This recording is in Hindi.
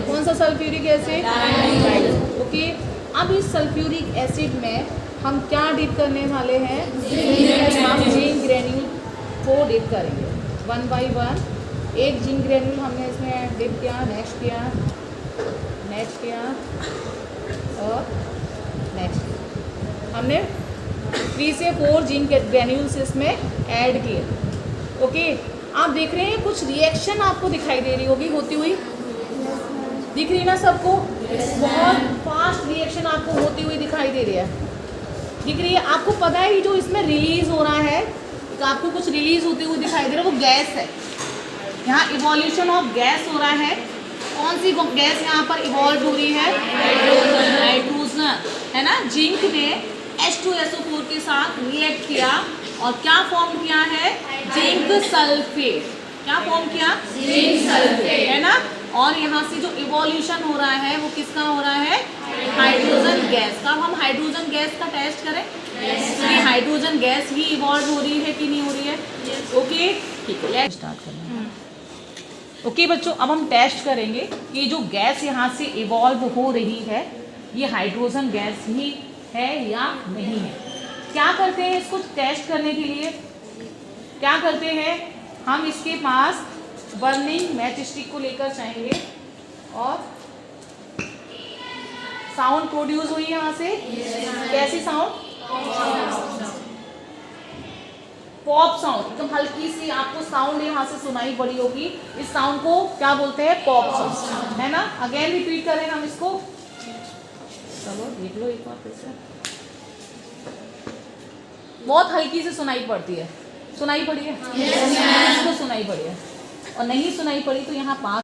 कौन सा सल्फ्यूरिक एसिड? ओके, अब इस सल्फ्यूरिक एसिड में हम क्या डिप करने वाले हैं? हम जिंक ग्रेन्यूल को डिप करेंगे 1 by 1। एक जिंक ग्रेन्यूल हमने इसमें डिप किया, नेक्स्ट किया और नेक्स्ट। हमने 3 से 4 जिंक ग्रेन्यूल्स इसमें ऐड किए। ओके, आप देख रहे हैं कुछ रिएक्शन आपको दिखाई दे रही होगी होती हुई, दिख रही ना सबको? बहुत फास्ट रिएक्शन आपको होती हुई दिखाई दे रही है, दिख रही है? आपको पता है जो इसमें रिलीज हो रहा है, तो आपको कुछ रिलीज होती हुई दिखाई दे रहा है, वो गैस है। यहाँ इवोल्यूशन ऑफ गैस हो रहा है। कौन सी गैस यहाँ पर इवॉल्व हो रही है? हाइड्रोजन, है ना? जिंक ने H2SO4 के साथ रिएक्ट किया और क्या फॉर्म किया है? Zinc sulphate. क्या फॉर्म किया? जिंक सल्फेट, है ना? और यहाँ से जो इवोल्यूशन हो रहा है वो किसका हो रहा है? हाइड्रोजन गैस का। अब हम हाइड्रोजन गैस का टेस्ट करें, तो ये हाइड्रोजन गैस ही इवॉल्व हो रही है कि नहीं हो रही है? ओके, ठीक है, लेट्स स्टार्ट करें। ओके बच्चों, अब हम टेस्ट करेंगे कि जो गैस यहाँ से इवॉल्व हो रही है ये हाइड्रोजन गैस ही है या नहीं है। क्या करते हैं इसको टेस्ट करने के लिए? क्या करते हैं हम? इसके पास बर्निंग मैच स्टिक को लेकर जाएंगे और साउंड प्रोड्यूस हुई यहाँ से। कैसी साउंड? Pop sound. एकदम हल्की सी आपको साउंड यहाँ से सुनाई पड़ी होगी। इस साउंड को क्या बोलते हैं? पॉप साउंड, है ना? अगेन रिपीट करें हम इसको। चलो देख लो एक बार फिर से। बहुत हल्की से सुनाई पड़ती है। सुनाई पड़ी है? इसको सुनाई पड़ी है, और नहीं सुनाई पड़ी तो यहाँ पास